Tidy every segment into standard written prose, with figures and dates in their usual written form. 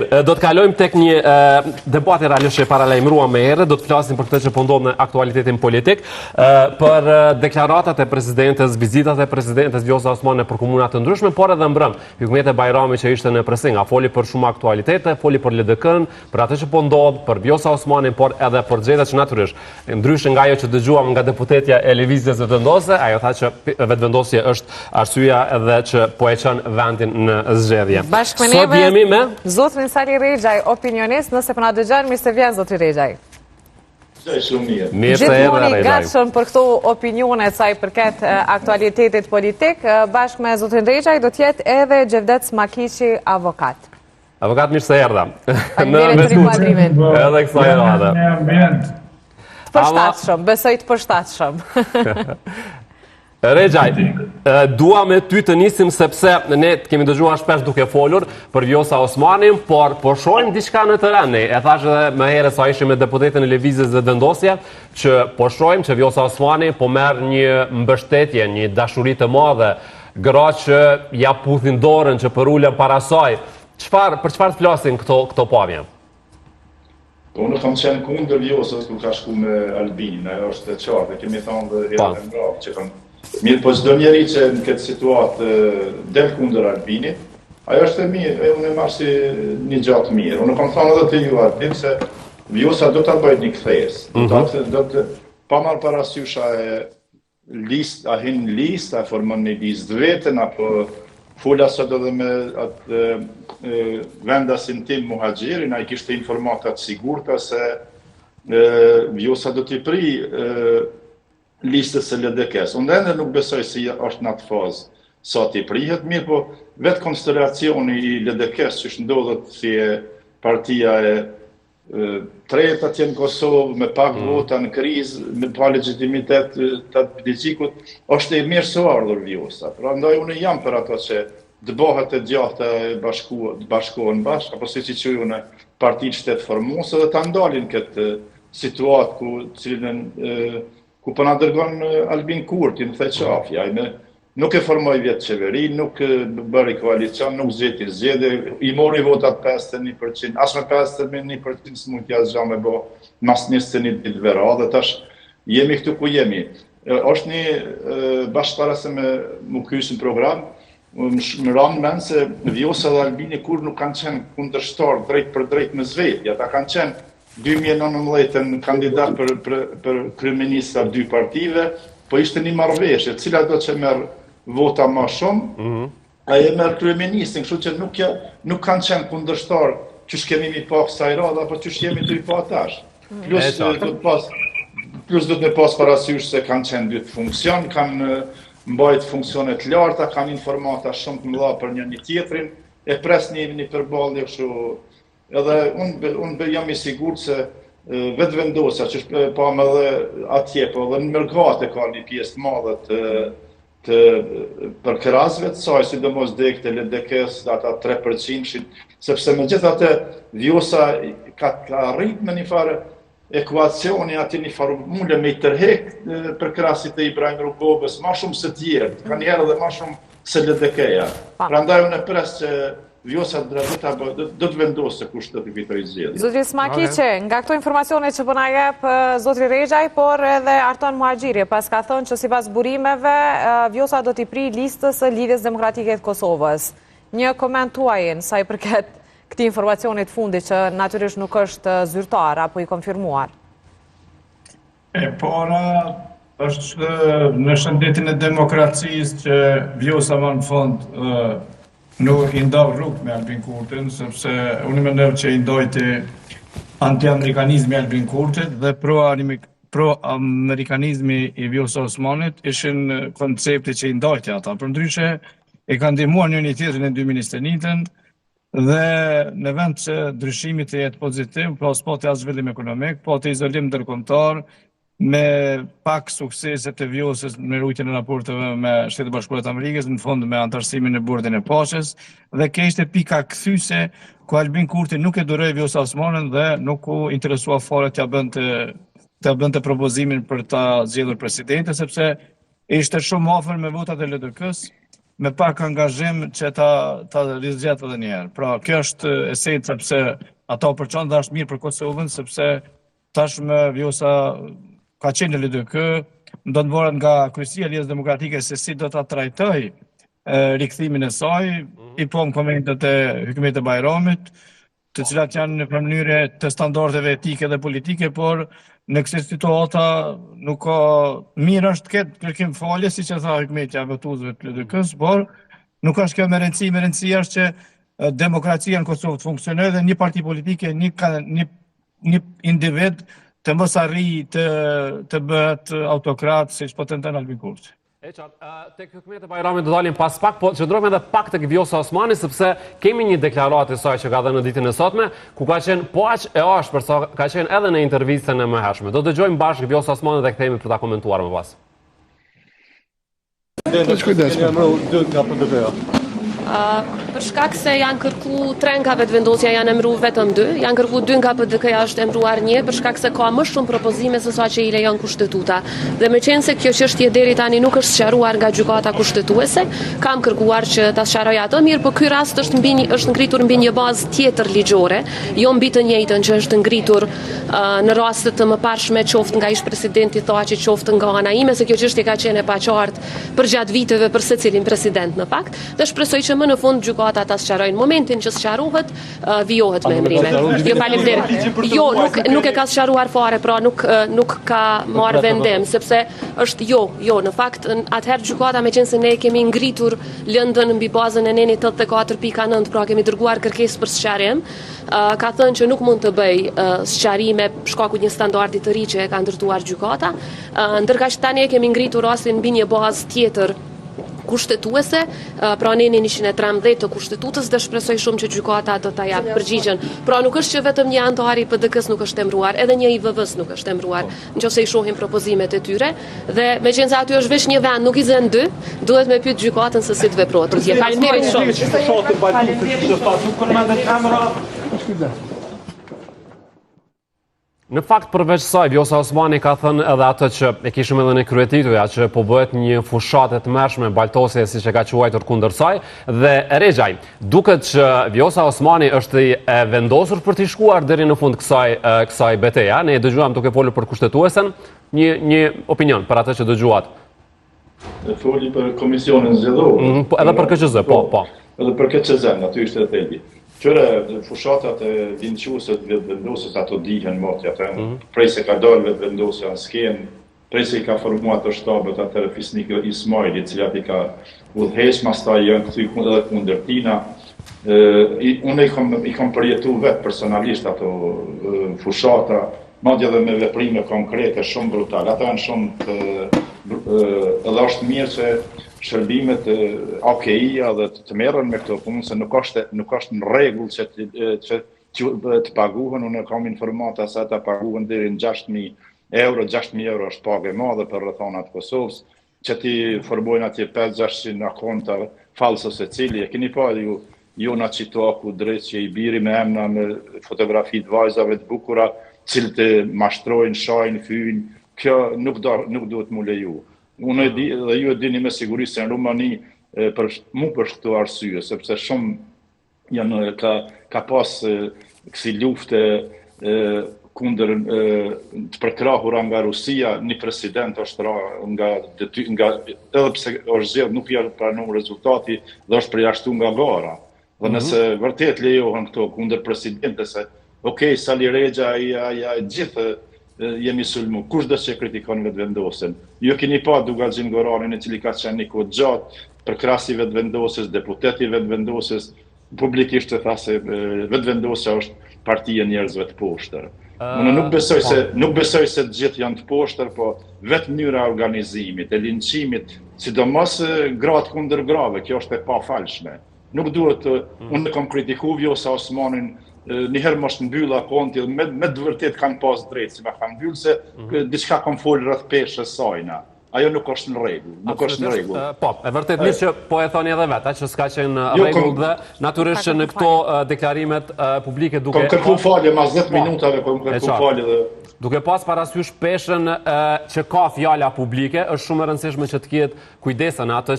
Do të kalojmë tek një debat realisht e paralajmëruar më herët, do të flasim për këtë që po ndodh në aktualitetin politik, për deklaratat e presidentes, vizitat e presidentes Vjosa Osmani për komuna të ndryshme, por edhe mbrëm. Hikmete Bajrami që ishte në Presing, foli për shumë aktualitete, foli për LDK-n, për atë që po ndodh, për Vjosa Osmanin, por edhe për gjetat që natyrisht, ndryshe nga ajo që dëgjuam nga deputetja e Lëvizjes Vetëvendosje, ajo tha që vetëvendosja është arsyeja edhe që po e çon vendin në zgjedhje. Sot jemi me Zotrin Sali Rexhaj, opinionist, nëse po na dëgjon, mirë se vjen zotri Rexhaj. Mirë se erdhe Rexhaj. Gatshëm për këto opinione sa i përket aktualitetit politik, bashkë me zotrin Rexhaj do të jetë edhe Xhevdet Smakiqi, avokat. Avokat, mirë se erdha. Faleminderit për inkuadrimin. Edhe kësaj rade. Përshtatshëm, besoj të përshtatshëm. Rexhaj, dua me ty të nisim sepse ne kemi dëgjuar shpesh duke folur për Vjosa Osmanin, por po shohim diçka në terren. E thash edhe më herët sa ishim me deputetën e Lëvizjes Vetëvendosje, që po shohim që Vjosa Osmani po merr një mbështetje, një dashuri të madhe, gra që ja puthin dorën, që për ulën para saj. Për çfarë flasin këto pamje? Po unë kam qenë kundër Vjosës kur ka shku me Albinin, ajo është e qartë, kemi thonë dhe herën e mbrapa që kanë mirë, po çdo njeri që në këtë situatë del kundër Albinit, ajo është e mirë, unë e marr si një gjatë mirë. Unë kam thënë edhe te ju aty se Vjosa do ta bëjë një kthesë. Do të pa marr parasysh a hin listë, a formon një listë vetën apo fola sot edhe me atë vendasin tim Muhaxhirin, ai kishte informata të sigurta se Vjosa do t'i pri listës së LDK-s. Unë ende nuk besoj se është në atë fazë sa t'i prihet, mirë, po vetë konstelacioni i LDK-s që është ndodhet si partia e tretë atje në Kosovë, me pak vota në krizë, me pa legitimitet të politikut, është e mirë së ardhur Vjosa. Pra ndaj unë jam për ato që dëbohet e gjahta bashkohen bashkë, apo si që që në partitë shtetë formuese dhe ta ndalin këtë situatë ku po na dërgon Albin Kurti në Theqafja. Nuk e formoi vjetë qeveri, nuk bëri koalicion, nuk zgjeti zgjedhje, i mori votat 51%, as me 51% s'mund t'ja zgja me bo mas 21 ditë vera, dhe tash jemi këtu ku jemi. Është një bashkëpara se mu kysin program, më ranë men se Vjosa dhe Albini kur nuk kanë qenë kundërshtar drejt për drejt me zvedja, ta kanë qenë 2019 kandidat për kryeminista dy partive, po ishte një marrëveshje, cila do që merr vota më shumë, ai e merr kryeministin, kështu që nuk kanë qenë kundërshtar që kemi mi pa kësaj radhe, apo që jemi të i pa tash. Plus do të pas parasysh se kanë qenë dy funksion, kanë mbajt funksione të larta, kanë informata shumë të mëdha për një tjetrin, e pres një përballje kështu. Edhe unë jam i sigurt se Vetëvendosja që pa më dhe atje, po dhe në Mërgate ka një pjesë të madhe për krasëve të saj, sidomos dekët e LDK-s, ata 3%, sepse me gjithë atë Vjosa ka arrit me një farë ekuacioni ati një farë mule me i tërhek për krasit e Ibrahim Rugobës, ma shumë se tjerë, ka njerë dhe ma shumë se LDK-ja. Prandaj unë e pres që Vjosa do të vendosë kush do të fitoj zgjedhjen. Zotri Smakiqi, nga këto informacione që po na jep zotri Rexhaj, por edhe Arton Muhaxhiri, pas ka thënë që sipas burimeve Vjosa do t'i pri listës së Lidhjes Demokratike të Kosovës. Një koment tuaj sa i përket këtij informacionit fundit që natyrisht nuk është zyrtar apo i konfirmuar. E para është në shëndetin e demokracisë që Vjosa më në fund nuk i ndau rrugë me Albin Kurtin, sepse unë mendoj që i ndojti anti-amerikanizmi Albin Kurtit dhe pro-amerikanizmi i Vjosa Osmanit ishin koncepti që i ndojti ata. Përndryshe e kanë ndihmuar njëri tjetrin në 2021 dhe në vend që ndryshimi të jetë pozitiv, pas po të zhvillim ekonomik, po të izolim ndërkombëtar, me pak sukseset të Vjosës në rujtjen e raporteve me Shtetet Bashkuara të Amerikës, në fund me antarësimin e Bordin e Paqes, dhe kishte pika kthyse ku Albin Kurti nuk e duroi Vjosa Osmanin dhe nuk u interesua fare t'ja bënte propozimin për ta zgjedhur presidente, sepse ishte shumë afër me votat e LDK-s me pak angazhim që ta rizgjet edhe njerë. Pra, kjo është esenca pse ato përçon dhe është mirë për Kosovën, sepse tashmë Vjosa ka qenë në LDK, do të voret nga Kryesia e Lidhjes Demokratike se si do ta trajtoj rikthimin e saj, i pon komentet e Hykmet e Bajramit, të cilat janë në mënyrë të standardeve etike dhe politike, por në këtë situata nuk ka mirë është të ketë kërkim falje, siç e tha Hykmetja votuesve të LDK-s, por nuk është kjo me rëndësi. Me rëndësi është që demokracia në Kosovë të funksionojë dhe një parti politike, një individ të mos arrijë të bëhet autokrat, siç po tenton Albin Kurti. Tek Hykmet e Bajramit do dalim pas pak, po qëndrojmë edhe pak tek Vjosa Osmani, sepse kemi një deklaratë e saj që ka dhënë në ditën e sotme, ku ka qenë po aq e ashpër sa ka qenë edhe në intervistën e mëhershme. Do dëgjojmë bashkë Vjosa Osmani dhe kthehemi për ta komentuar më pas. Për shkak se janë kërku 3 nga vetëvendosja janë emru vetëm 2, janë kërku 2 nga PDK-ja është emruar 1, për shkak se ka më shumë propozime se sa që i lejon kushtetuta. Dhe me qenë se kjo çështje deri tani nuk është sqaruar nga gjykata kushtetuese, kam kërkuar që ta sqaroj ato, mirë, po ky rast është ngritur mbi një bazë tjetër ligjore, jo mbi të njëjtën që është ngritur në raste të mëparshme, qoftë nga ish presidenti Thaçi, qoftë nga ana ime, se kjo çështje ka qenë e paqartë përgjatë viteve për secilin president në fakt, dhe shpresoj që më në fund gjykata ta sqarojnë. Momentin që sqarohet, vijohet me emrime. Jo, faleminderit. Jo, nuk e ka sqaruar fare, pra nuk ka marrë vendim, sepse është jo, në fakt atëherë gjykata, me qenë se ne kemi ngritur lëndën mbi bazën e nenit 84.9, pra kemi dërguar kërkesë për sqarim, ka thënë që nuk mund të bëj sqarime shkaku një standardi të ri që e ka ndërtuar gjykata, ndërkaq tani e kemi ngritur rastin mbi një bazë tjetër kushtetuese, pra nenin 113 të kushtetutës, dhe shpresoj shumë që gjykata do ta jap përgjigjen. Pra nuk është që vetëm një antar i PDK-s nuk është emruar, edhe një i VV-s nuk është emruar, nëse i shohim propozimet e tyre, dhe meqense aty është vetëm një vend, nuk i zën 2, duhet me pyet gjykatën se si të veprohet. Faleminderit shumë. Në fakt, përveç saj, Vjosa Osmani ka thënë edhe atë që e kishim edhe në kryetituja, që po bëhet një fushatë të mërshme, baltosje, si që ka quajtur kundër saj, dhe Regjaj, duket që Vjosa Osmani është e vendosur për t'i shkuar deri në fund kësaj beteja. Ne dëgjuam duke folur për kushtetuesen, një opinion për atë që dëgjuat. Foli për komisionin zgjedhor. Edhe për KQZ, po. Edhe për KQZ, aty ishte e theli. Qëre fushatat e vindëquesit vetëvendosës ato dihen moti atë, prej se ka dalë vetëvendosja në skenë, prej se i ka formuar të shtabet atëre Fisnik Ismaili, cilat i ka udhëheq, mastaj janë kthy edhe kundër tina. Unë i kam përjetu vetë personalisht ato fushata, madje edhe me veprime konkrete shumë brutale. Ata janë shumë edhe është mirë që shërbimet AKI-ja dhe të merren me këto punë, se nuk është në rregull që të paguhen. Unë kam informata se ata paguhen deri në 6.000 euro, 6.000 euro është pagë e madhe për rrethonat Kosovës, që ti formojnë atje 5-600 akonta falso secili. E keni pa ju na Qitaku drejt që i biri me emna me fotografi të vajzave të bukura, cilët e mashtrojnë, shajnë, fyjnë. Kjo nuk duhet mu leju. Unë e di dhe ju e dini me siguri se në Rumani për këto arsye, sepse shumë janë ka pas kësi lufte kundër të përkrahura nga Rusia, një president është ra nga edhe pse është zgjedhur nuk janë pranuar rezultati dhe është përjashtuar nga gara. Dhe nëse vërtet lejohen këto kundër presidentes, Sali Regja ja gjithë jemi sulmu. Kush do që kritikon vetëvendosen? Ju keni pa Dugalxhin Goranin, i cili ka qenë një kohë gjatë për krasi vetëvendosjes, deputeti vetëvendosjes, publikisht e tha se vetëvendosja është partia e njerëzve të poshtër. Unë nuk besoj se të gjithë janë të poshtër, po vetë mënyra e organizimit, e linçimit, sidomos gratë kundër grave, kjo është e pafalshme. Nuk duhet, unë kam kritiku Vjosa Osmanin, njëherë më është mbylla konti, me të vërtet kanë pas drejtë, si ma kanë mbyllë se diçka kanë folë rreth peshës sajna. ajo nuk është në rregull, nuk është në rregull. Po, e vërtet mirë që po e thoni edhe vetë, që s'ka qenë rregull dhe natyrisht që në këto deklarimet publike duke... Kom kërku falje mas 10 minutave, kom kërku falje dhe... Duke pas parasysh peshën që ka fjala publike, është shumë e rëndësishme që të ketë kujdesën atë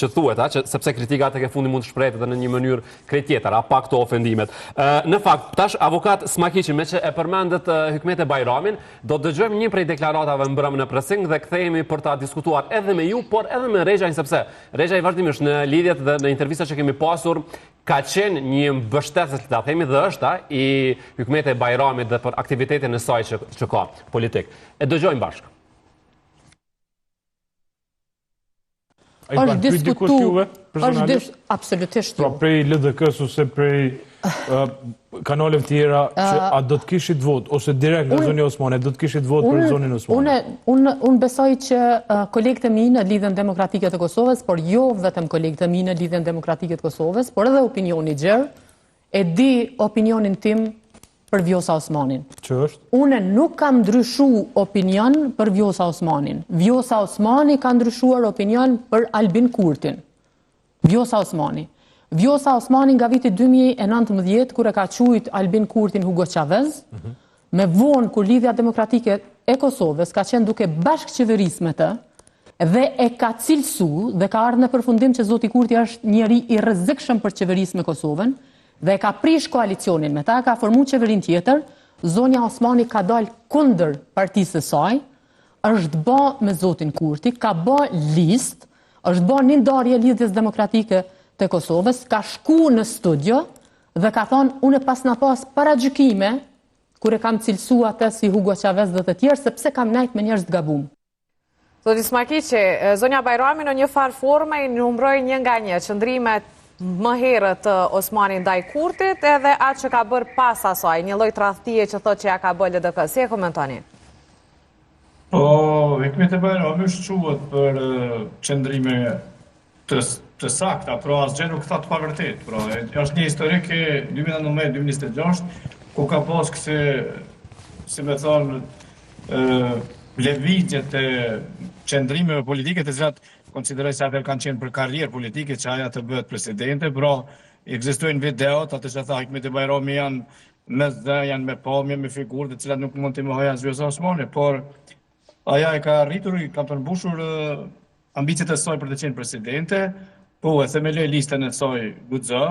që thuhet, sepse kritikat e ke fundi mund të shprehet edhe në një mënyrë krejt tjetër, pa këto ofendimet. Në fakt, tash avokat Smakiqi, me që e përmendet Hykmete Bajramin, do të dëgjojmë një prej deklaratave mbrëmë në Pressing dhe kthehemi për ta diskutuar edhe me ju, por edhe me Rexhajin, sepse Rexhaj vazhdimisht në lidhjet dhe në intervistat që kemi pasur ka qenë një mbështetës, ta themi, dhe është i Hykmete Bajramit dhe për aktivitetin e saj që ka politik. E dëgjojmë bashkë. është diskutuar, absolutisht. Pra prej LDK-s ose prej kanaleve tjera që a do të kishit vot, ose direkt nga zoni Osmane, do të kishit vot për zonin Osmane? Unë besoj që kolegët e mi në Lidhjen Demokratike të Kosovës, por jo vetëm kolegët e mi në Lidhjen Demokratike të Kosovës, por edhe opinioni gjerë, e di opinionin tim për Vjosa Osmanin. Që është? Une nuk kam ndryshu opinion për Vjosa Osmanin. Vjosa Osmani ka ndryshuar opinion për Albin Kurtin. Vjosa Osmani. Vjosa Osmani nga viti 2019, kur e ka quajt Albin Kurtin Hugo Chavez, me vonë kur Lidhja Demokratike e Kosovës ka qenë duke bashkëqeverisë me të, dhe e ka cilësu dhe ka ardhur në përfundim që zoti Kurti është njeri i rrezikshëm për qeverisë me Kosovën, dhe ka prish koalicionin me ta, ka formu qeverin tjetër, zonja Osmani ka dalë kundër partisë së saj, është bë me zotin Kurti, ka bë listë, është bë një ndarje Lidhjes Demokratike të Kosovës, ka shku në studio dhe ka thonë, unë pas na pas para gjykime, kur e kam cilësu atë si Hugo Chavez dhe të tjerë, sepse kam nejt me njerëz të gabum. Zoti Smakiqi, zonja Bajrami në një farë forme i numëroi një nga një qëndrimet më herët Osmani ndaj Kurtit edhe atë që ka bërë pas asaj, një lloj tradhtie që thotë që ja ka bërë LDK. Si e komentoni? Po, Hykmete Bajrami shquhet për qëndrime të sakta, pra asgjë nuk tha të pavërtet. Pra, është një historik e 2019-2026, ku ka pas këse, si me thonë, lëvizjet e qëndrimeve politike të cilat konsideroj se atër kanë qenë për karrierë politike që aja të bëhet presidente, pra ekzistojnë videot, atë që tha Hykmete Bajrami janë me dhe, janë me pamje, me figurë të cilat nuk mund të mohoja Vjosa Osmani, por aja e ka rritur, ka përmbushur ambicjet e saj për të qenë presidente, po e themeloj listën e saj Guxo,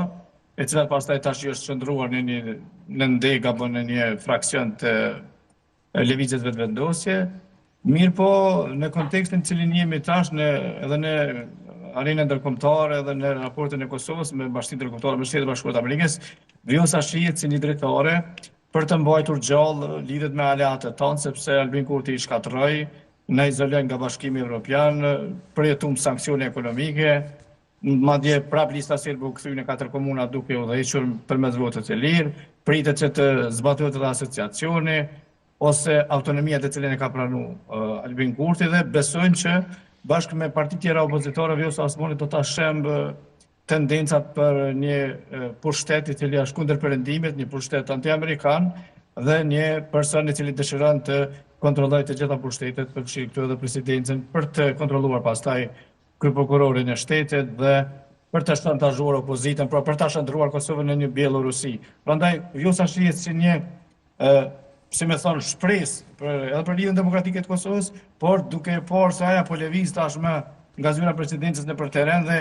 e cilat pastaj tash është qëndruar në ndeg apo në një fraksion të lëvizjes vetëvendosje. Mirë po, në kontekstin cilin jemi tash edhe në arenën ndërkombëtare edhe në raportin e Kosovës me Bashkinë Ndërkombëtare me Shtetet Bashkuara të Amerikës, Vjosa shihet si një drejtore për të mbajtur gjallë lidhet me aleatët tanë, sepse Albin Kurti i shkatërroi, na izoloi nga Bashkimi Evropian, përjetum sanksione ekonomike, madje prap lista serbe u kthye në 4 komuna duke u udhëhequr përmes votës së lirë, pritet që të zbatohet edhe asociacioni ose autonomia të cilën e ka pranuar Albin Kurti dhe besojnë që bashkë me parti tjera opozitore Vjosa Osmani do ta shembë tendencat për një pushtet i cili është kundër perëndimit, një pushtet anti-amerikan dhe një person i cili dëshiron të kontrollojë të gjitha pushtetet, përfshi këtu edhe presidencën, për të kontrolluar pastaj kryeprokurorin e shtetit dhe për të shantazhuar opozitën, pra për ta shndruar Kosovën në një Bielorusi. Prandaj Vjosa shihet si një si me thonë shpresë edhe për Lidhjen Demokratike të Kosovës, por duke e parë se aja po lëviz tashmë nga zyra presidencës në për teren dhe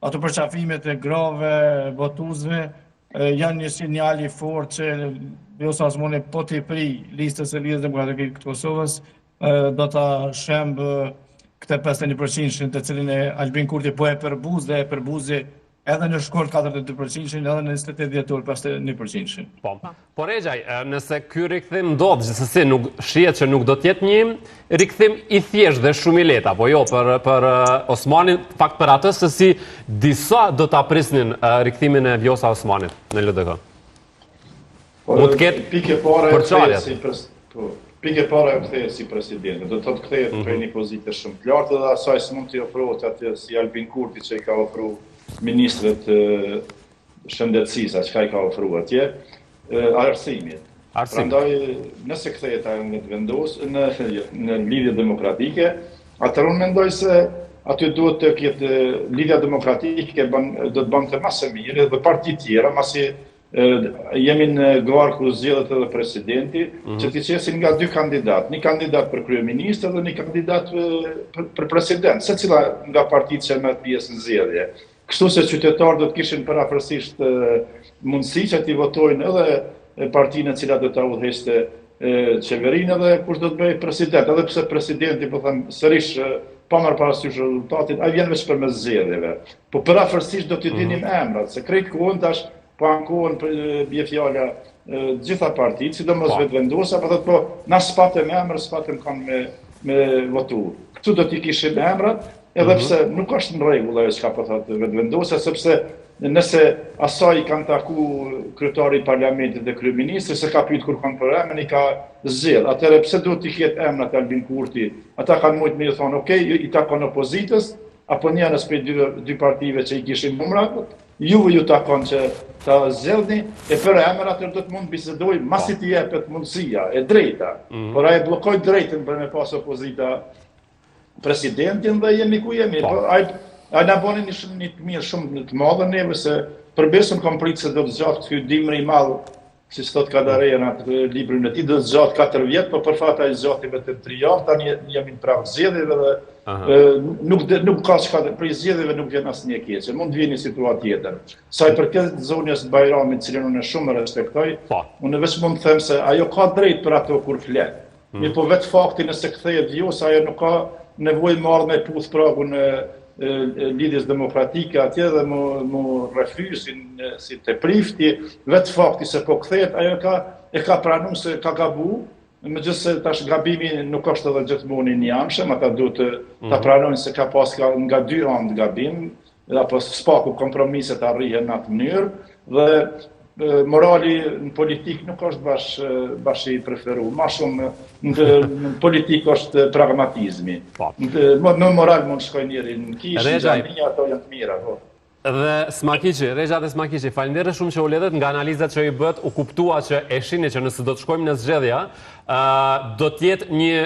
ato përqafimet e grave, botuzve, janë një sinjal i fortë që Vjosa Osmani po t'i pri listës e Lidhjes Demokratike të Kosovës, do ta shembë këtë 51% të cilin e Albin Kurti po e përbuzi dhe e përbuzi edhe në shkollë 42%, edhe në 28 dhjetor 51%. Po Rexhaj, nëse ky rikthim ndodh, gjithsesi nuk shihet që nuk do të jetë një rikthim i thjeshtë dhe shumë i lehtë, apo jo për Osmanin, fakt për atë se si disa do ta prisnin rikthimin e Vjosa Osmanit në LDK. Mund të ketë përçarje. Pikë para e kthehet si presidente, do të thotë kthehet për një pozitë shumë të lartë dhe asaj s'mund t'i ofrohet atë si Albin Kurti që i ka ofruar ministrët shëndetësisë, që ka i ka ofruar atje, arsimit. Prandaj, nëse kthehet ajo në vendosje në Lidhje Demokratike, Atëherë unë mendoj se aty duhet të ketë lidhja demokratike, do të bënte më së miri dhe parti tjera, masi jemi në garë kur zgjedhet edhe presidenti, që të qesin nga dy kandidat, një kandidat për kryeministër dhe një kandidat për president, secila nga partitë që merr pjesë në zgjedhje. Kështu se qytetarët do të kishin përafërsisht mundësi që t'i votojnë edhe partinë e cila do ta udhëheqte qeverinë edhe kush do të bëjë president, edhe pse presidenti po them sërish pa marrë parasysh rezultatin, ai vjen vetëm përmes zgjedhjeve. Po përafërsisht do t'i dinim emrat, se krejt kohën tash po ankohen bje fjala gjitha partitë, sidomos vetëvendosa, po thotë po na spatëm emër, spatëm kanë me votu. Këtu do t'i kishim emrat, edhe pse nuk është në rregull ajo çka po thotë vetëvendosa, sepse nëse asaj kanë taku kryetari i parlamentit dhe kryeministri, se ka pyet kur kanë për emrin, i ka zgjedh. Atëherë pse duhet t'i ketë emrat Albin Kurti? Ata kanë mujt me i thonë, okay, i takon opozitës, apo një anës prej dy partive që i kishin numrat, ju takon që ta zgjedhni, e për emër atër do të mund bisedoj, masi t'i jepet mundësia, e drejta, por ai bllokoi drejtën për me pas opozita presidentin dhe jemi ku jemi. Ai na boni një të mirë shumë të madhe neve, se përbesëm kam pritë se do të zgjatë ky dimri i madh, si thot Kadareja në atë librin e tij, do të zgjatë 4 vjet, por për fat ai zgjati vetëm 3 javë, tani jemi në prag zgjedhjeve dhe nuk ka çka për zgjedhjeve nuk vjen asnjë keqe, mund të vjen një situatë tjetër. Sa i përket zonës së Bajramit, cilën unë shumë respektoj, unë vetëm mund të them se ajo ka drejt për ato kur flet. Mirë, po vetë fakti nëse kthehet vjosa, ajo nuk ka nevojë marrë me puth pragun lidhjes demokratike atje dhe mu refusin si të prifti, vetë fakti se po kthehet, ajo e ka pranuar se ka gabu, megjithëse tash gabimi nuk është edhe gjithmonë i njëjtamshëm, ata duhet ta pranojnë se ka pas nga dy anë gabim, apo spaku kompromise të arrihen në atë mënyrë, dhe morali në politik nuk është bash i preferuar. Ma shumë në politik është pragmatizmi. Në moral mund shkoj njëri në kishë, në gjani, ato janë të mira. Dhe Smakiqi, Rexha dhe Smakiqi, faleminderit shumë që u lidhet nga analizat që i bët, u kuptua që e shihni që nëse do të shkojmë në zgjedhja, do të jetë një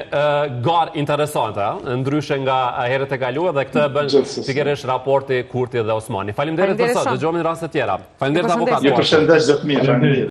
garë interesante, ndryshe nga herët e kaluara dhe këtë bën pikërisht raporti Kurti dhe Osmani. Faleminderit për sot, dëgjojmë në raste tjera. Faleminderit avokat. Ju përshëndes zot mirë.